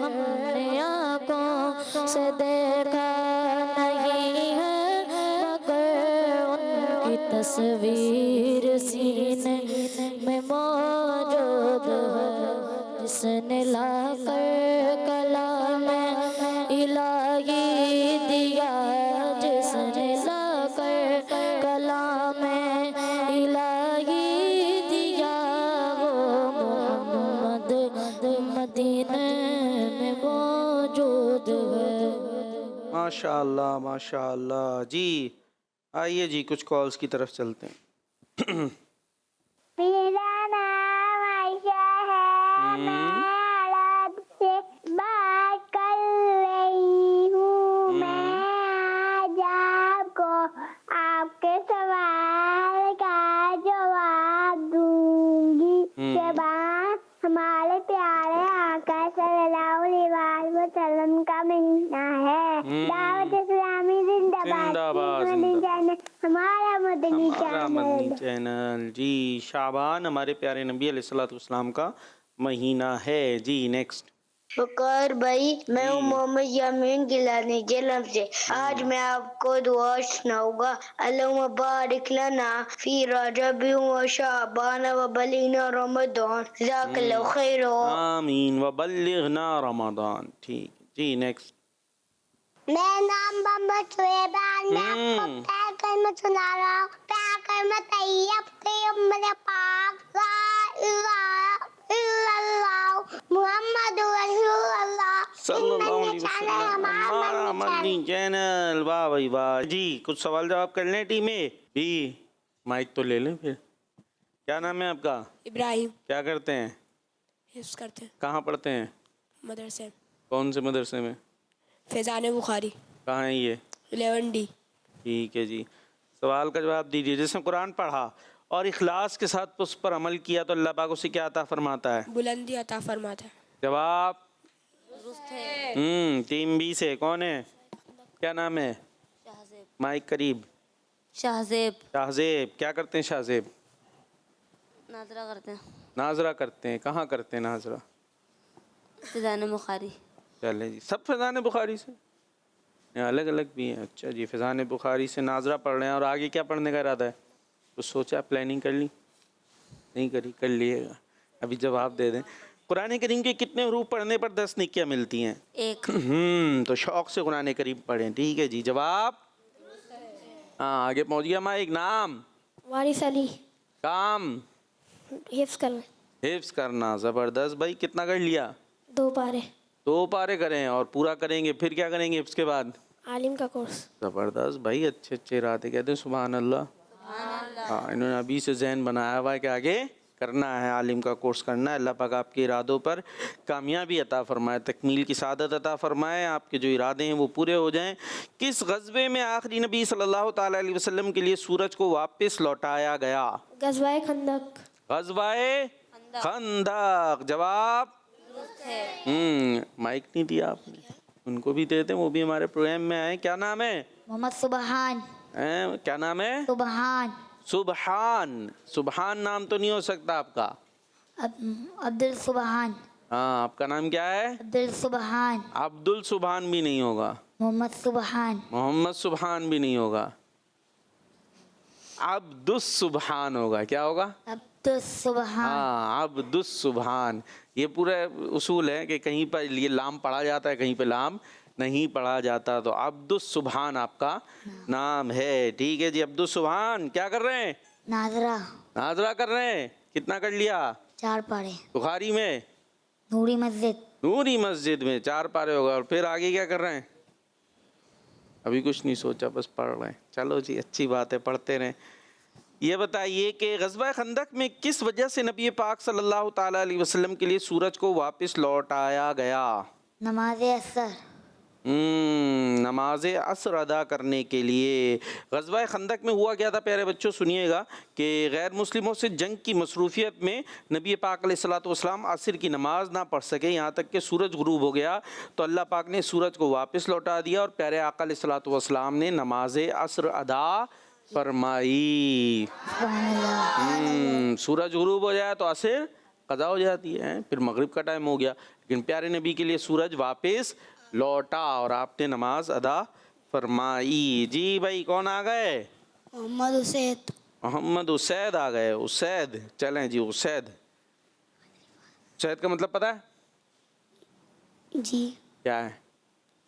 हमने आँखों से देखा नहीं है, मगर उनकी तस्वीर सीने में मौजूद है, जिसने लाकर कलाम इलाही दिया, जिसने लाकर कलाम इलाही दिया, वो मोहम्मद मदीने में मौजूद है। माशाअल्लाह माशाअल्लाह जी। आइए जी कुछ कॉल्स की तरफ चलते हैं। मेरा नाम आयशा है, मैं अरब से बात कर रही हूँ। मैं आज आपको आपके सवाल का जवाब दूंगी। के बाद हमारे प्यारे आका सल्लल्लाहु अलैहि वसल्लम का महीना है। दावत इस्लामी जिंदाबाद। जिंदाबाद, मदनी चैनल हमारा मदनी हमारा मदनी चैनल। चैनल जी। शाबान हमारे प्यारे नबी अलैहिस्सलाम का महीना है जी। नेक्स्ट। बकर भाई, मैं हूँ मोहम्मद यामीन गिलानी जलम से। आज मैं आपको दुआ सुनाऊंगा। अल्लाहुम्मा बारिक लना फी रजब व शाबान व बलिगना रमजान। जज़ाकल्लाहु खैर। आमीन व बल्लिगना रमजान। ठीक जी। नेक्स्ट। मेरा नाम मोहम्मद सुहेबान। मैं आपको प्यार कलमा सुना रहा हूँ। प्यार कलमा तैयब मेरे पाक ला इलाहा इल्लल्लाह मुहम्मदुर रसूलुल्लाह सल्लल्लाहु अलैहि वसल्लम हमारा मदनी चैनल। वाह भाई वाह जी। कुछ सवाल जवाब कर लें टीम में जी। माइक तो ले लें फिर। क्या नाम है आपका? इब्राहिम। क्या करते हैं? हिफ्ज़ करते हैं कहाँ पढ़ते हैं? मदरसे। कौन से मदरसे में? फैज़ान बुखारी। कहाँ है ये? 11D। ठीक है जी। सवाल का जवाब दीजिए। जिसने कुरान पढ़ा और इखलास के साथ उस पर अमल किया तो अल्लाह पाक उसे क्या अता फरमाता है? बुलंदी अता फरमाता है। जवाब टीम बी से कौन है? क्या नाम है? शाहजेब। माइक करीब। शाहजेब। शाहजेब। क्या करते हैं शाहजेब? नाजरा करते हैं। नाजरा करते हैं। कहाँ करते हैं नाजरा? फैज़ान बुखारी। चलें जी, सब फैज़ान बुखारी से या अलग अलग भी हैं? अच्छा जी, फैज़ान बुखारी से नाजरा पढ़ रहे हैं। और आगे क्या पढ़ने का इरादा है? कुछ सोचा, प्लानिंग कर ली? नहीं करी? कर लिएगा, अभी जवाब दे दें। कुरान करीम के कितने हरूफ पढ़ने पर 10 नेकियां मिलती हैं? 1 तो शौक से कुरान करीम पढ़ें। ठीक है जी, जवाब हाँ आगे पहुँच गया। माँ एक नाम, वारिस अली, काम, हिफ्स करना, हिफ्स करना। ज़बरदस्त भाई, कितना कर लिया? 2 पारे, 2 पारे करें और पूरा करेंगे, फिर क्या करेंगे हिफ्स के बाद? आलिम का कोर्स। ज़बरदस्त भाई, अच्छे अच्छे इरादे। कहते हैं सुभान अल्लाह। हाँ, इन्होंने अभी से जहन बनाया हुआ है कि आगे करना है, आलिम का कोर्स करना है। अल्लाह पाक आपके इरादों पर कामयाबी अता फरमाए, तकमील की सादत अता फरमाए, आपके जो इरादे हैं वो पूरे हो जाएं। किस गज़वे में आखिरी नबी सल्लल्लाहु ताला अलैहि वसल्लम के लिए सूरज को वापस लौटाया गया? गज़वाए खंदक, गज़वाए खंदक। जवाब माइक नहीं दिया आपने, उनको भी देते, वो भी हमारे प्रोग्राम में आए। क्या नाम है? मोहम्मद सुबहान, क्या नाम है? सुबहान, सुबहान। सुबहान नाम तो नहीं हो सकता आपका? अब्दुल सुबहान, हाँ, आपका नाम क्या है? अब्दुल सुबहान, अब्दुल सुबहान भी नहीं होगा, मोहम्मद सुबहान, मोहम्मद सुबहान भी नहीं होगा, अब्दुस सुबहान होगा। क्या होगा? अब्दुल सुबहान। हाँ, अब्दुस सुबहान। ये पूरा उसूल है कि कहीं पर ये लाम पढ़ा जाता है, कहीं पे लाम नहीं पढ़ा जाता। तो अब्दुस सुबहान आपका नाम है। ठीक है जी, अब्दुस सुबहान क्या कर रहे हैं? नाजरा, नाजरा कर रहे हैं। कितना कर लिया? 4 पारे, बुखारी में नूरी मस्जिद, नूरी मस्जिद में 4 पारे होगा। और फिर आगे क्या कर रहे हैं? अभी कुछ नहीं सोचा, बस पढ़ रहे हैं। चलो जी, अच्छी बात है, पढ़ते रहें। ये बताइए कि ग़ज़वा खंदक में किस वजह से नबी पाक सल्लल्लाहु ताला अलैहि वसल्लम के लिए सूरज को वापस लौटाया गया? नमाज असर, नमाज असर अदा करने के लिए। ग़ज़वा खंदक में हुआ क्या था प्यारे बच्चों? सुनिएगा कि गैर मुस्लिमों से जंग की मसरूफियत में नबी पाक अलैहिस्सलातु वस्सलाम असर की नमाज ना पढ़ सके, यहाँ तक कि सूरज गुरूब हो गया। तो अल्लाह पाक ने सूरज को वापस लौटा दिया और प्यारे आका अलैहिस्सलातु वस्सलाम ने नमाज असर अदा फरमाई। सूरज गुरूब हो जाए तो असर कज़ा हो जाती है, फिर मगरिब का टाइम हो गया। लेकिन प्यारे नबी के लिए सूरज वापस लौटा और आपने नमाज अदा फरमाई। जी भाई, कौन आ गए? मोहम्मद उसैद, मोहम्मद उसैद आ गए। उसैद, चलें जी, उसैद। उसैद का मतलब पता है? जी, क्या है?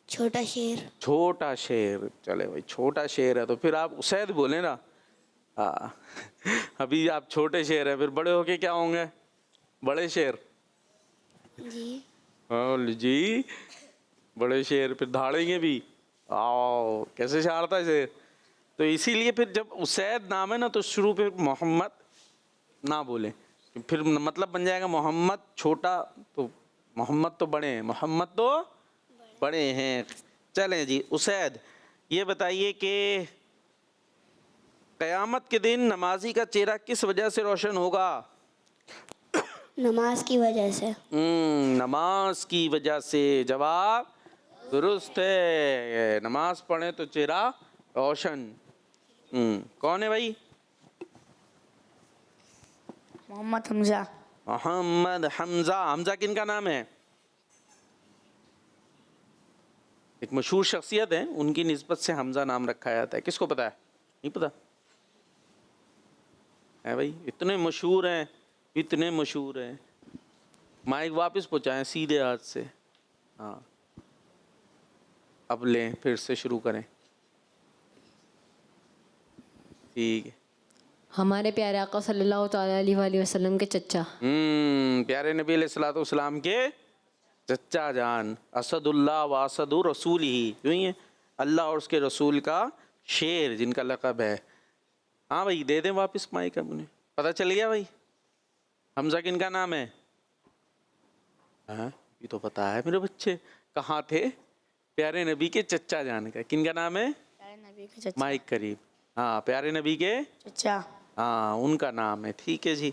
छोटा शेर। छोटा शेर। चले भाई, छोटा शेर है तो फिर आप उसैद बोले ना। हाँ, अभी आप छोटे शेर हैं, फिर बड़े होके क्या होंगे? बड़े शेर। जी, हाँ जी, बड़े शेर फिर धाड़ेंगे भी। आओ, कैसे छाड़ता है शेर। तो इसीलिए फिर जब उसैद नाम है ना, तो शुरू पे मोहम्मद ना बोले, फिर मतलब बन जाएगा मोहम्मद छोटा, तो मोहम्मद तो बड़े हैं, मोहम्मद तो बड़े हैं। चलें जी, उसैद। ये बताइए कि क़यामत के दिन नमाजी का चेहरा किस वजह से रोशन होगा? नमाज की वजह से। नमाज की वजह से। जवाब दुरुस्त है, नमाज पढ़े तो चेहरा रोशन। कौन है भाई? मोहम्मद हमजा, मोहम्मद हमजा। हमजा किनका नाम है? एक मशहूर शख्सियत है, उनकी निस्बत से हमजा नाम रखा जाता है। किसको पता है? नहीं पता है भाई? इतने मशहूर हैं, इतने मशहूर हैं। माइक वापस पहुँचाएं सीधे हाथ से। हाँ, अब लें, फिर से शुरू करें। ठीक है। हमारे प्यारे आका सल्लल्लाहु ताला अलैहि वसल्लम के चचा। प्यारे नबी अलैहिस्सलातु वस्सलाम के चचा जान, असदुल्लाह व असदु रसूल ही, यूँ ही है, अल्लाह और उसके रसूल का शेर, जिनका लक़ब है। हाँ भाई, दे दें वापस माइक अपने। पता चल गया भाई? हमजा किनका नाम है? हाँ, ये तो पता है मेरे बच्चे। कहाँ थे? प्यारे नबी के चचा जान का। किनका नाम है? प्यारे नबी के चचा, माइक करीब। हाँ, प्यारे नबी के चचा, हाँ, उनका नाम है। ठीक है जी।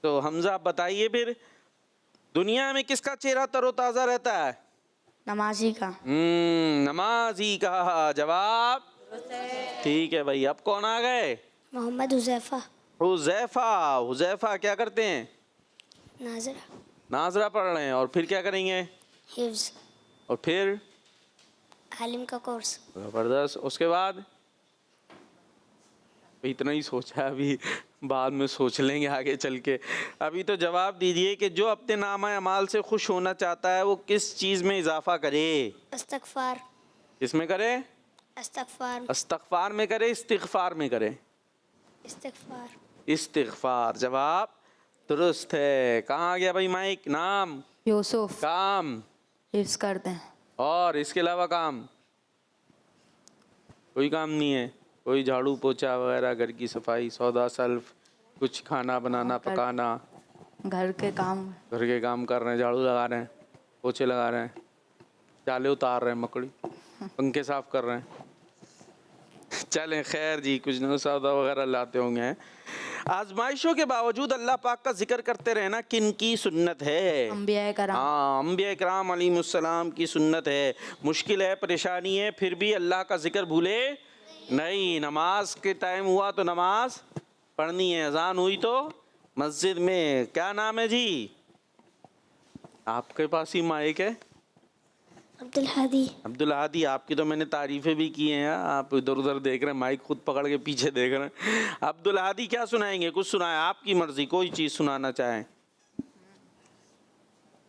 तो हमजा आप बताइए फिर, दुनिया में किसका चेहरा तरोताज़ा रहता है? नमाजी का। नमाजी का। जवाब ठीक है भाई। अब कौन आ गए? मोहम्मद हुज़ैफ़ा, हुज़ैफ़ा। हुज़ैफ़ा क्या करते हैं? नाजरा, नाजरा पढ़ रहे हैं। और फिर क्या करेंगे? हिफ्ज़, और फिर आलिम का कोर्स। ज़बरदस्त। उसके बाद इतना ही सोचा है, अभी बाद में सोच लेंगे आगे चल के। अभी तो जवाब दीजिए कि जो अपने नामा अमाल से खुश होना चाहता है वो किस चीज़ में इजाफा करे? इस्तगफार। किसमें करे? इस्तगफार। इस्तगफार में करे, इस्तिगफार में करे? इस्तगफार। इस्तिगफार। जवाब दुरुस्त है। कहाँ आ गया भाई माइक? नाम? यूसुफ। काम? हिफ्स करते हैं। और इसके अलावा काम? कोई काम नहीं है? कोई झाड़ू पोछा वगैरह, घर की सफाई, सौदा सल्फ, कुछ खाना बनाना पकाना? घर के काम। घर के काम कर रहे हैं, झाड़ू लगा रहे हैं, पोछे लगा रहे हैं, जाले उतार रहे हैं, मकड़ी, पंखे साफ कर रहे हैं। चलें खैर जी, कुछ न सौदा वगैरह लाते होंगे। आजमाइशों के बावजूद अल्लाह पाक का जिक्र करते रहना किन की सुन्नत है? अंबिया कराम। हाँ, अंबिया कराम अलैहिमुस्सलाम की सुन्नत है। मुश्किल है, परेशानी है, फिर भी अल्लाह का जिक्र भूले नहीं। नमाज के टाइम हुआ तो नमाज पढ़नी है, अजान हुई तो मस्जिद में। क्या नाम है जी? आपके पास ही माइक है। अब्दुल हादी। अब्दुल हादी। आपकी तो मैंने तारीफ़ें भी की हैं, आप इधर उधर देख रहे हैं, माइक खुद पकड़ के पीछे देख रहे हैं। अब्दुल हादी क्या सुनाएंगे? कुछ सुनाए, आपकी मर्जी, कोई चीज़ सुनाना चाहें।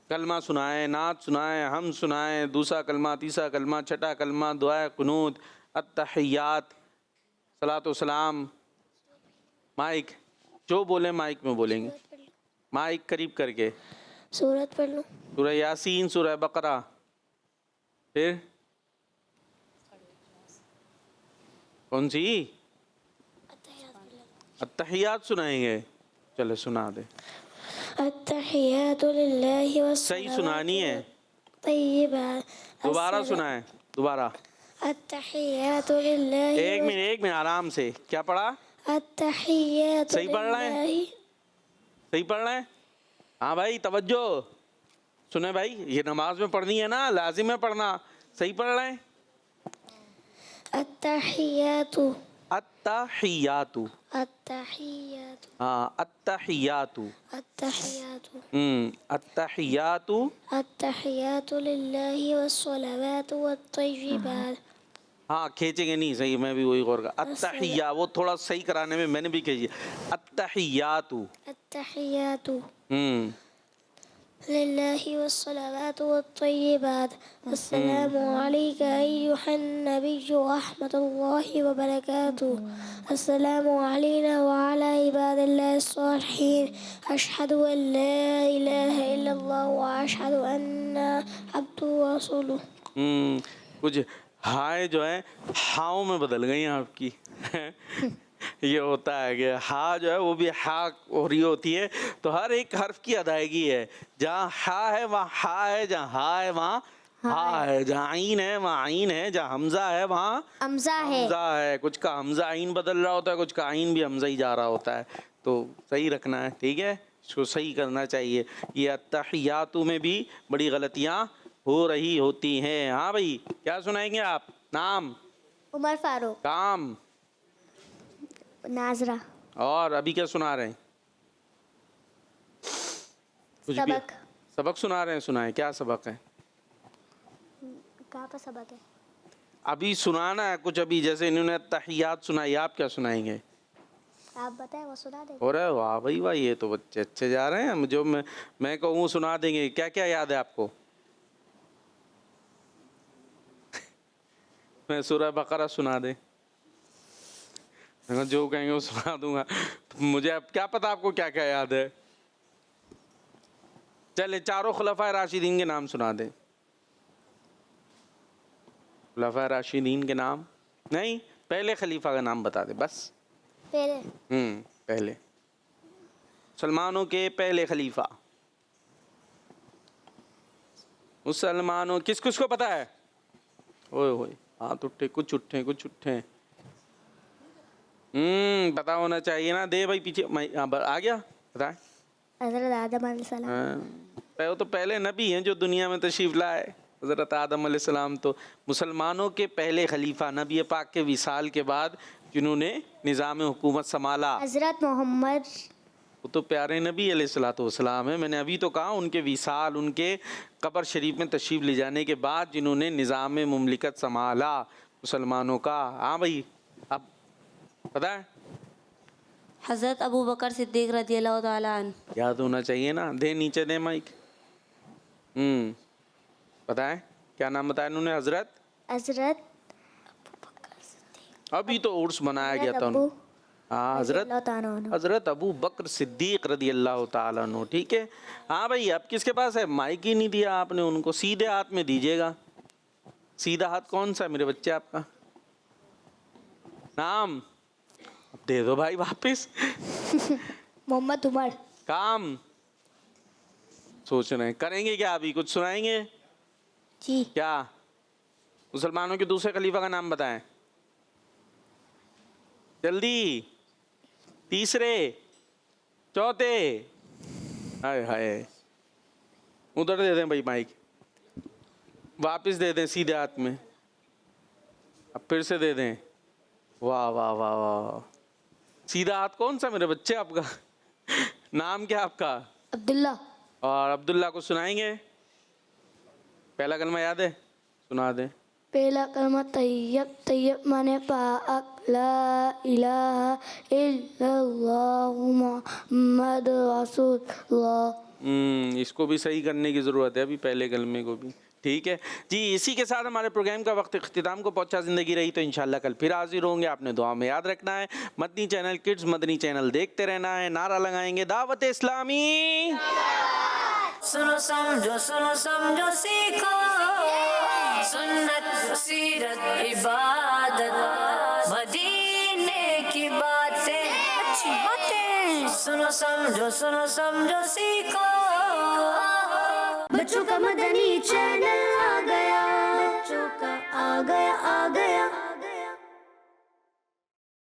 कलमा सुनाएं, नात सुनाएं, हम सुनाएं, दूसरा कलमा, तीसरा कलमा, छठा कलमा, दुआ कुनूत, अत्तहियात, सलातो सलाम। माइक जो बोले माइक में बोलेंगे, माइक करीब करके। सूरत पढ़ लो। सूरह यासीन, सूरह बकरा, फिर कौन सी? अत्तहियात सुनाएंगे। चलो सुना दे। अत्तहियातु लिल्लाहि सही सुनानी है। तय्यिबात। दोबारा सुनाए, दोबारा। अत्तहियातु लिल्लाहि। एक मिनट आराम से। क्या पढ़ा? अत्तहियातु सही पढ़ रहे हैं? लिल्लाहि। सही पढ़ रहे हैं? हाँ भाई तवज्जो सुने भाई, ये नमाज में पढ़नी है ना, लाजिम है पढ़ना। सही पढ़ रहे हैं? अत्तहियातु। अत्तहियातु। अत्तहियातु। हाँ, अत्तहियातु। अत्तहियातु। अत्तहियातु। अत्तहियातु लिल्लाहि वस्सलावातु वत्तय्यिबात। हाँ खींचेंगे नहीं, सही, मैं भी वही गौर कर। अत्तहिया, वो थोड़ा सही कराने में मैंने भी खींची। अत्तहियातु। अत्तहियातु लिल्लाहि वस्सलावातु वत्तय्यिबात। अस्सलामु अलैका अय्युहन नबिय्यु व रहमतुल्लाहि व बरकातुहू। अस्सलामु अलैना व अला इबादिल्लाहिस सालिहीन। अशहदु अन ला इलाहा इल्लल्लाह व अशहदु अन्ना अब्दुहु व रसूलुहू। कुछ हाय जो है हाओं में बदल गई हैं आपकी। ये होता है कि हा जो है वो भी हा हो रही होती है, तो हर एक हर्फ की अदायगी है। जहाँ हा है वहाँ हा है, जहाँ हा है वहाँ हा है, जहाँ आइन है वहाँ आइन है, जहाँ हमजा है वहाँ हमजा है। हमजा है। कुछ का हमजा आइन बदल रहा होता है, कुछ का आइन भी हमजा ही जा रहा होता है, तो सही रखना है, ठीक है, इसको सही करना चाहिए। ये अत्तहियातु में भी बड़ी गलतियाँ हो रही होती हैं। हाँ भाई, क्या सुनाएंगे आप? नाम? उमर फारूक। काम? नाजरा। और अभी क्या सुना रहे हैं? कुछ भी सबक। सबक सुना रहे हैं? सुनाए, क्या सबक है? कहाँ पर सबक है? अभी सुनाना है कुछ। अभी जैसे इन्होंने तहियात सुनाई, आप क्या सुनाएंगे? आप बताएं, वो सुना देंगे। हो रहा है? वाह भाई वाह, ये तो बच्चे अच्छे जा रहे हैं। जो मैं कहूँ सुना देंगे। क्या क्या याद है आपको? मैं सूरह बकरा सुना दे, जो कहेंगे वो सुना दूंगा। तो मुझे अब क्या पता आपको क्या क्या याद है। चले चारों खुलफाए राशिदीन के नाम सुना दे। खुलफाए राशिदीन के नाम नहीं, पहले खलीफा का नाम बता दे बस। पहले मुसलमानों के पहले खलीफा। मुसलमानों किस किस को पता है? ओए होए, हाथ उठे, कुछ उठे कुछ उठे। पता होना चाहिए ना। दे भाई पीछे, आ गया बताए। हज़रत आदम अलैहिस्सलाम। वो तो पहले नबी हैं जो दुनिया में तशरीफ लाए। हज़रत आदम अलैहिस्सलाम तो मुसलमानों के पहले खलीफा, नबी पाक के विसाल के बाद जिन्होंने निज़ाम हुकूमत संभाला। हज़रत मोहम्मद वो तो प्यारे नबी अलैहिस्सलाम है। मैंने अभी तो कहा उनके विसाल, उनके कब्र शरीफ में तशरीफ़ ले जाने के बाद जिन्होंने निज़ाम मुमलिकत संभाला मुसलमानों का। हाँ भाई, अब पता है? हज़रत अबू बकर सिद्दीक़ रज़ियल्लाहु ताला अन्हु। याद होना चाहिए ना। दे नीचे दे माइक। पता है क्या नाम बताया इन्होंने? हजरत हजरत अभी तो उर्स बनाया गया था अबू हाँ, हजरत अबू बकर सिद्दीक रदियल्लाहु ताला अन्हु। ठीक है। हाँ भाई, अब किसके पास है? माइक ही नहीं दिया आपने उनको, सीधे हाथ में दीजिएगा। सीधा हाथ कौन सा है मेरे बच्चे आपका? नाम अब दे दो भाई वापस। मोहम्मद उमर। काम सोच रहे हैं करेंगे क्या? अभी कुछ सुनाएंगे जी। क्या? मुसलमानों के दूसरे खलीफा का नाम बताएं जल्दी। तीसरे, चौथे। हाय हाय, उधर दे दें भाई माइक, वापस दे दें सीधे हाथ में। अब फिर से दे दें। वाह वाह वाह वाह। सीधा हाथ कौन सा मेरे बच्चे आपका? नाम क्या आपका? अब्दुल्ला। और अब्दुल्ला को सुनाएंगे? पहला कलमा याद है? सुना दें। पहला कलमा तैयब, तैयब माने पाक, ला इलाहा इल्लल्लाह मुहम्मद रसूलुल्लाह। इसको भी सही करने की ज़रूरत है अभी, पहले कलमे को भी। ठीक है जी। इसी के साथ हमारे प्रोग्राम का वक्त इख्तिताम को पहुंचा। ज़िंदगी रही तो इंशाल्लाह कल फिर हाजिर होंगे। आपने दुआ में याद रखना है, Madani channel kids Madani channel देखते रहना है। नारा लगाएंगे दावत इस्लामी। सुनो समझो सीखो, सुन्नत सीरत इबादत, मदीने की बातें, अच्छी बातें। सुनो समझो सीखो। बच्चों का मदनी चैनल आ गया, बच्चों का आ गया